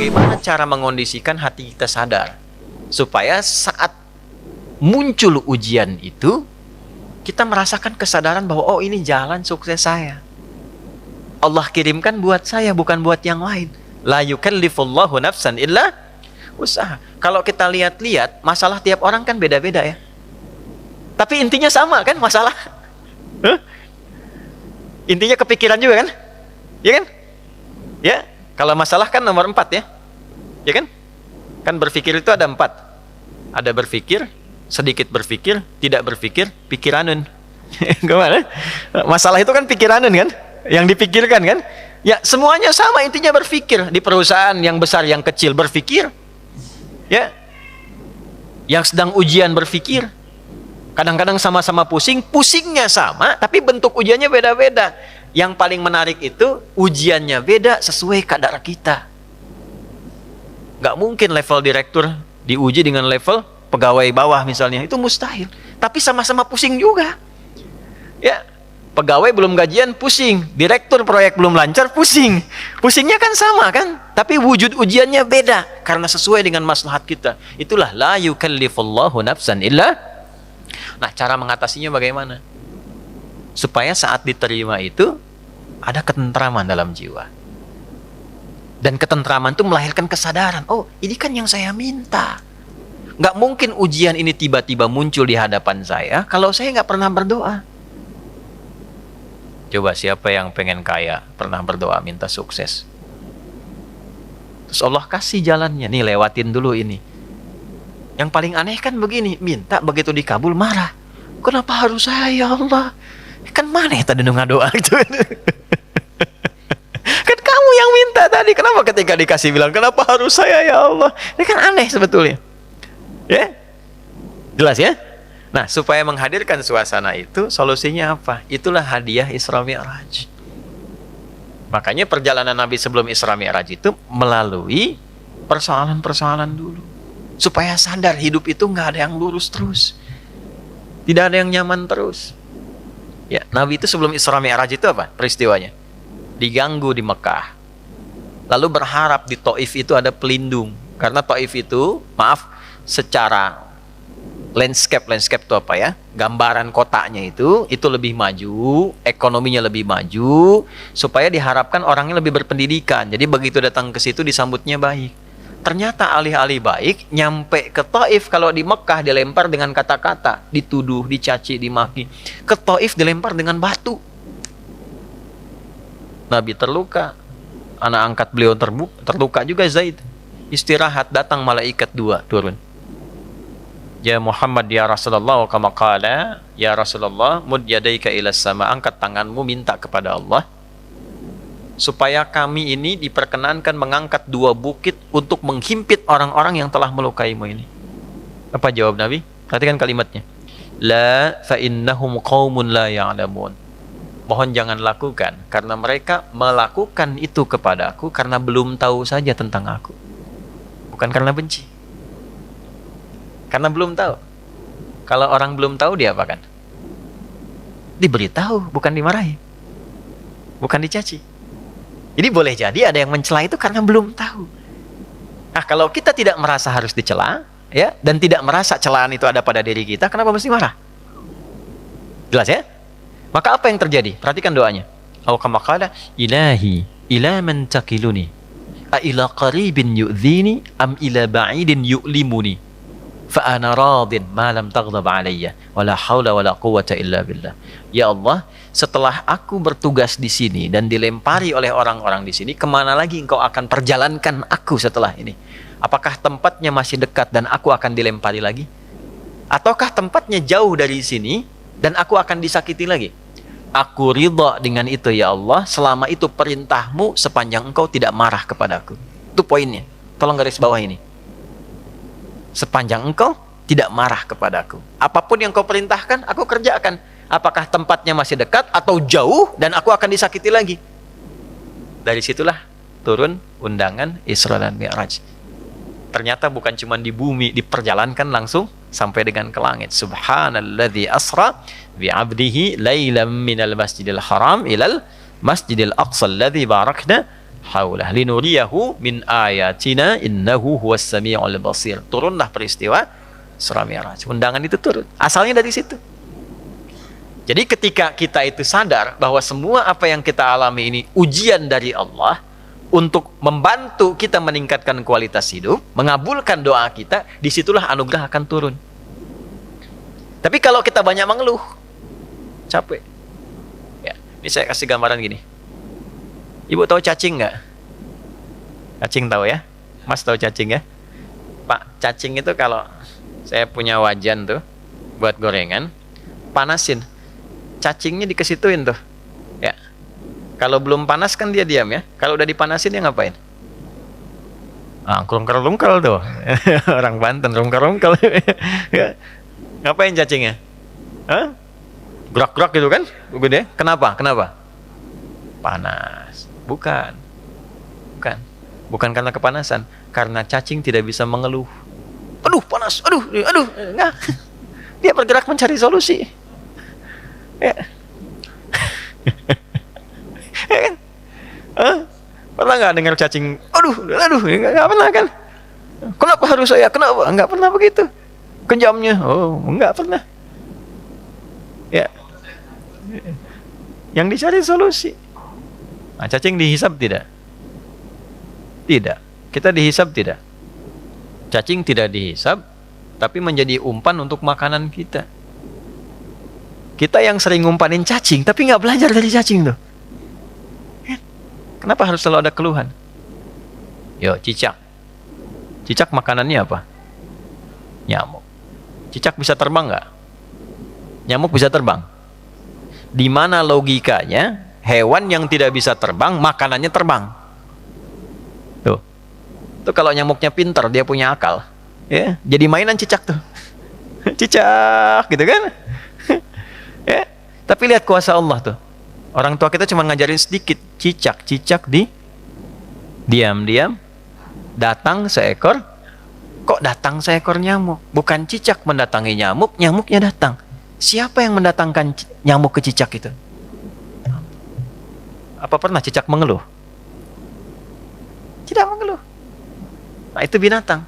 bagaimana cara mengondisikan hati kita sadar supaya saat muncul ujian itu kita merasakan kesadaran bahwa oh ini jalan sukses saya. Allah kirimkan buat saya, bukan buat yang lain. La yukallifullahu nafsan illa usaha. Kalau kita lihat-lihat, masalah tiap orang kan beda-beda ya. Tapi intinya sama kan masalah? Intinya kepikiran juga kan? Ya kan? Ya, kalau masalah kan nomor 4 ya. Ya kan? Kan berpikir itu ada 4. Ada berpikir, sedikit berpikir, tidak berpikir, pikiranun. Gimana? Masalah itu kan pikiranun kan? Yang dipikirkan kan? Ya, semuanya sama, intinya berpikir. Di perusahaan yang besar, yang kecil berpikir. Ya. Yang sedang ujian berpikir. Kadang-kadang sama-sama pusing, pusingnya sama, tapi bentuk ujiannya beda-beda. Yang paling menarik itu ujiannya beda sesuai kadar kita. Nggak mungkin level direktur diuji dengan level pegawai bawah misalnya, itu mustahil. Tapi sama-sama pusing juga. Ya, pegawai belum gajian pusing, direktur proyek belum lancar pusing. Pusingnya kan sama kan, tapi wujud ujiannya beda karena sesuai dengan maslahat kita. Itulah la yukallifullahu nafsan illa. Nah, cara mengatasinya bagaimana? Supaya saat diterima itu ada ketentraman dalam jiwa. Dan ketentraman itu melahirkan kesadaran. Oh, ini kan yang saya minta. Nggak mungkin ujian ini tiba-tiba muncul di hadapan saya kalau saya nggak pernah berdoa. Coba siapa yang pengen kaya, pernah berdoa minta sukses? Terus Allah kasih jalannya, nih lewatin dulu ini. Yang paling aneh kan begini, minta begitu dikabul marah. Kenapa harus saya ya Allah? Kan maneh tadi ngadoa gitu. Kan kamu yang minta tadi, kenapa ketika dikasih bilang kenapa harus saya ya Allah? Ini kan aneh sebetulnya. Ya? Jelas ya? Nah, supaya menghadirkan suasana itu, solusinya apa? Itulah hadiah Isra Mi'raj. Makanya perjalanan Nabi sebelum Isra Mi'raj itu melalui persoalan-persoalan dulu. Supaya sadar hidup itu nggak ada yang lurus terus. Tidak ada yang nyaman terus. Ya, Nabi itu sebelum Isra Mi'raj itu apa peristiwanya? Diganggu di Mekah. Lalu berharap di Taif itu ada pelindung. Karena Taif itu, maaf, secara landscape itu apa ya? Gambaran kotanya itu lebih maju, ekonominya lebih maju, supaya diharapkan orangnya lebih berpendidikan. Jadi begitu datang ke situ disambutnya baik. Ternyata alih-alih baik, nyampe ke Taif, kalau di Mekah dilempar dengan kata-kata, dituduh, dicaci, dimaki. Ke Taif dilempar dengan batu. Nabi terluka, anak angkat beliau terluka juga Zaid. Istirahat, datang malaikat 2 turun. Ya Muhammad ya Rasulullah, kama qala ya Rasulullah, mud yadaika ilas sama, angkat tanganmu minta kepada Allah supaya kami ini diperkenankan mengangkat 2 bukit untuk menghimpit orang-orang yang telah melukaimu ini. Apa jawab Nabi? Perhatikan kalimatnya. La fa innahum qaumun la ya'lamun. Mohon jangan lakukan, karena mereka melakukan itu kepada aku karena belum tahu saja tentang aku. Bukan karena benci. Karena belum tahu. Kalau orang belum tahu diapakan? Diberitahu, bukan dimarahi. Bukan dicaci. Jadi boleh jadi ada yang mencela itu karena belum tahu. Nah, kalau kita tidak merasa harus dicela, ya, dan tidak merasa celaan itu ada pada diri kita, kenapa mesti marah? Jelas ya? Maka apa yang terjadi? Perhatikan doanya. Aw kama qala ilahi ila man takiluni a ila qaribin yu'dhini am ila ba'idin yu'limuni fa ana radin ma lam taghdab alayya wala haula wala quwwata illa billah. Ya Allah, setelah aku bertugas di sini dan dilempari oleh orang-orang di sini, kemana lagi engkau akan perjalankan aku setelah ini? Apakah tempatnya masih dekat dan aku akan dilempari lagi? Ataukah tempatnya jauh dari sini dan aku akan disakiti lagi? Aku ridha dengan itu ya Allah, selama itu perintahmu sepanjang engkau tidak marah kepadaku. Itu poinnya. Tolong garis bawah ini. Sepanjang engkau tidak marah kepadaku. Apapun yang kau perintahkan, aku kerjakan. Apakah tempatnya masih dekat atau jauh dan aku akan disakiti lagi? Dari situlah turun undangan Isra dan Mi'raj. Ternyata bukan cuma di bumi, diperjalankan langsung sampai dengan ke langit. Subhanalladzi asra bi'abdihi lailam minal masjidil haram ilal masjidil aqsa alladzi barakna haulah linuriyahu min ayatina innahu huwas samiul basir. Turunlah peristiwa Isra Mi'raj. Undangan itu turun. Asalnya dari situ. Jadi ketika kita itu sadar bahwa semua apa yang kita alami ini ujian dari Allah untuk membantu kita meningkatkan kualitas hidup, mengabulkan doa kita, disitulah anugerah akan turun. Tapi kalau kita banyak mengeluh, capek. Ya, ini saya kasih gambaran gini. Ibu tahu cacing nggak? Cacing tahu ya? Mas tahu cacing ya? Pak, cacing itu kalau saya punya wajan tuh buat gorengan, panasin. Cacingnya dikesituin tuh. Ya. Kalau belum panas kan dia diam ya. Kalau udah dipanasin dia ngapain? Ah, rungkel tuh. Orang Banten rungkel. Ya. Ngapain cacingnya? Hah? Gerak-gerak gitu kan? Gede. Kenapa? Panas. Bukan karena kepanasan, karena cacing tidak bisa mengeluh. Aduh panas, aduh, enggak. Dia bergerak mencari solusi. Ya. Ya kan? Pernah nggak dengar cacing? Aduh, nggak pernah kan? Kenapa harus saya? Kenapa? Nggak pernah begitu. Kejamnya, oh, nggak pernah. Ya. Yang dicari solusi. Nah, cacing dihisap tidak? Tidak. Kita dihisap tidak? Cacing tidak dihisap, tapi menjadi umpan untuk makanan kita. Kita yang sering ngumpanin cacing, tapi nggak belajar dari cacing tuh. Kenapa harus selalu ada keluhan? Yo, cicak. Cicak makanannya apa? Nyamuk. Cicak bisa terbang nggak? Nyamuk bisa terbang. Di mana logikanya hewan yang tidak bisa terbang, makanannya terbang? Tuh kalau nyamuknya pintar, dia punya akal. Ya, jadi mainan cicak tuh. Cicak, gitu kan? Ya, tapi lihat kuasa Allah tuh. Orang tua kita cuma ngajarin sedikit. Cicak diam-diam datang seekor. Kok datang seekor nyamuk? Bukan cicak mendatangi nyamuk, nyamuknya datang. Siapa yang mendatangkan nyamuk ke cicak itu? Apa pernah cicak mengeluh? Tidak mengeluh. Nah, itu binatang.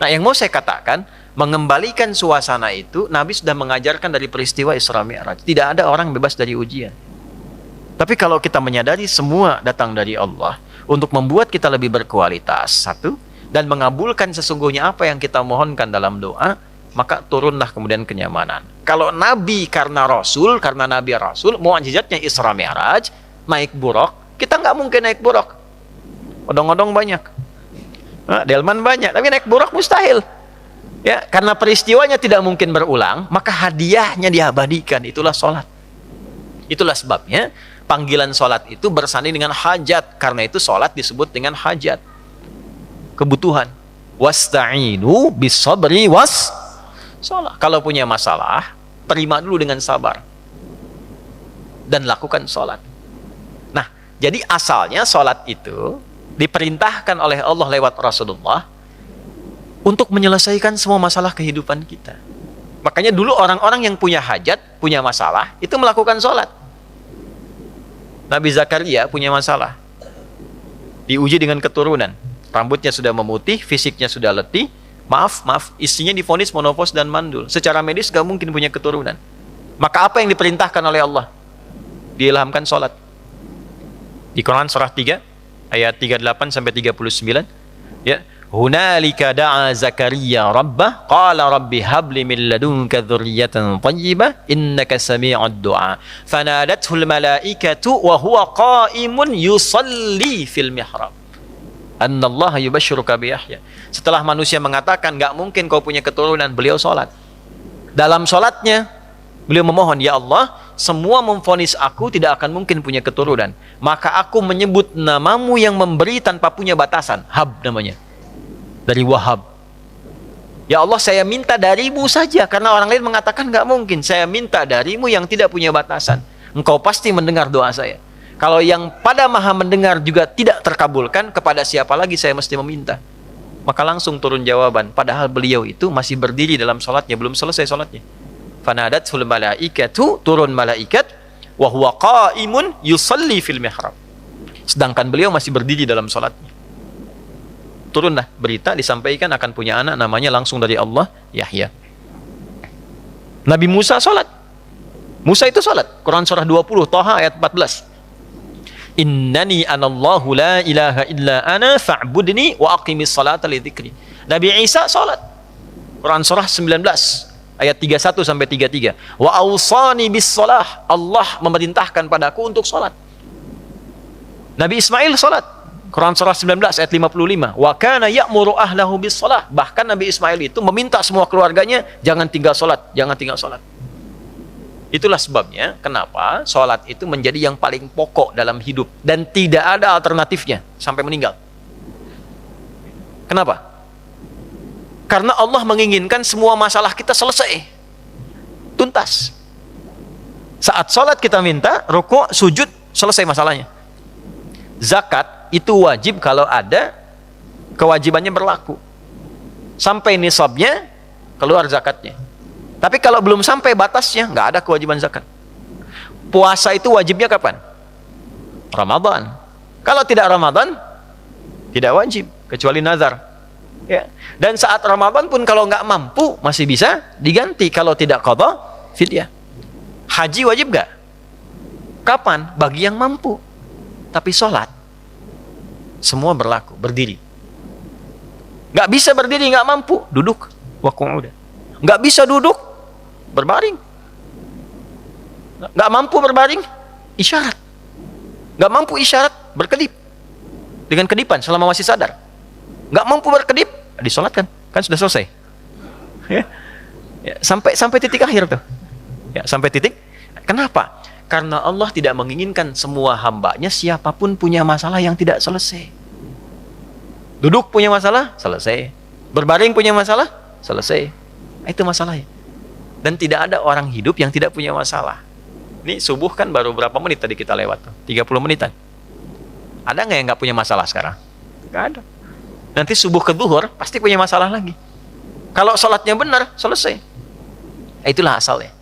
Nah, yang mau saya katakan, mengembalikan suasana itu, Nabi sudah mengajarkan dari peristiwa Isra Mi'raj. Tidak ada orang bebas dari ujian. Tapi kalau kita menyadari semua datang dari Allah untuk membuat kita lebih berkualitas, satu, dan mengabulkan sesungguhnya apa yang kita mohonkan dalam doa, maka turunlah kemudian kenyamanan. Kalau Nabi karena Rasul, karena Nabi Rasul, mukjizatnya Isra Mi'raj, naik buruk, kita nggak mungkin naik buruk. Odong-odong banyak. Nah, delman banyak, tapi naik buruk mustahil. Ya, karena peristiwanya tidak mungkin berulang, maka hadiahnya diabadikan. Itulah sholat. Itulah sebabnya panggilan sholat itu bersanding dengan hajat. Karena itu sholat disebut dengan hajat, kebutuhan. Wasta'inu bisabri was sholat. Kalau punya masalah, terima dulu dengan sabar dan lakukan sholat. Nah, jadi asalnya sholat itu diperintahkan oleh Allah lewat Rasulullah untuk menyelesaikan semua masalah kehidupan kita. Makanya dulu orang-orang yang punya hajat, punya masalah, itu melakukan sholat. Nabi Zakaria punya masalah, diuji dengan keturunan. Rambutnya sudah memutih, fisiknya sudah letih. Maaf, istrinya divonis menopause dan mandul. Secara medis gak mungkin punya keturunan. Maka apa yang diperintahkan oleh Allah? Diilhamkan sholat. Di Quran surah 3 ayat 38 sampai 39, ya, hunalika da'a Zakaria rabbah qala rabbi habli min ladunka dzurriyyatan thayyibah innaka sami'ud du'a fanadathul malaikatu wa huwa qa'imun yusalli fil mihrab annallaha yubashshiruka bi Yahya. Setelah manusia mengatakan enggak mungkin kau punya keturunan, beliau salat. Dalam salatnya beliau memohon, ya Allah, semua memvonis aku tidak akan mungkin punya keturunan, maka aku menyebut namamu yang memberi tanpa punya batasan. Hab namanya, dari Wahab. Ya Allah, saya minta darimu saja, karena orang lain mengatakan nggak mungkin. Saya minta darimu yang tidak punya batasan. Engkau pasti mendengar doa saya. Kalau yang pada maha mendengar juga tidak terkabulkan, kepada siapa lagi saya mesti meminta? Maka langsung turun jawaban, padahal beliau itu masih berdiri dalam sholatnya, belum selesai sholatnya. Fanadatul malaikatu, turun malaikat, wa huwa qa'imun yusalli fil mihrab. Sedangkan beliau masih berdiri dalam sholatnya. Turunlah berita disampaikan akan punya anak namanya langsung dari Allah, Yahya. Nabi Musa sholat. Musa itu sholat. Quran surah 20, Thaha ayat 14. Innani anallahu la ilaha illa ana fa'budni wa aqimis salata li dzikri. Nabi Isa sholat. Quran surah 19 ayat 31 sampai 33. Wa awsani bis shalah. Allah memerintahkan padaku untuk sholat. Nabi Ismail sholat. Quran surah 19 ayat 55. Wa kana ya'muru ahlahu bis shalah. Bahkan Nabi Ismail itu meminta semua keluarganya jangan tinggal sholat, jangan tinggal sholat. Itulah sebabnya kenapa sholat itu menjadi yang paling pokok dalam hidup dan tidak ada alternatifnya sampai meninggal. Kenapa? Karena Allah menginginkan semua masalah kita selesai, tuntas. Saat sholat kita minta, rukuk, sujud, selesai masalahnya. Zakat itu wajib kalau ada kewajibannya berlaku. Sampai nisabnya, keluar zakatnya. Tapi kalau belum sampai batasnya, nggak ada kewajiban zakat. Puasa itu wajibnya kapan? Ramadan. Kalau tidak Ramadan, tidak wajib, kecuali nazar. Ya. Dan saat Ramadan pun kalau nggak mampu, masih bisa diganti. Kalau tidak qadha, fidyah. Haji wajib nggak? Kapan? Bagi yang mampu. Tapi sholat, semua berlaku, berdiri. Nggak bisa berdiri, nggak mampu, duduk. Waqu'uda. Nggak bisa duduk, berbaring. Nggak mampu berbaring, isyarat. Nggak mampu isyarat, berkedip. Dengan kedipan selama masih sadar. Nggak mampu berkedip, disolatkan. Kan sudah selesai. Ya. Ya, sampai titik akhir tuh. Ya, sampai titik. Kenapa? Karena Allah tidak menginginkan semua hambanya siapapun punya masalah yang tidak selesai. Duduk punya masalah, selesai. Berbaring punya masalah, selesai. Itu masalahnya. Dan tidak ada orang hidup yang tidak punya masalah. Ini subuh kan baru berapa menit tadi kita lewat tuh? 30 menitan. Ada nggak yang nggak punya masalah sekarang? Nggak ada. Nanti subuh ke zuhur pasti punya masalah lagi. Kalau sholatnya benar, selesai. Itulah asalnya.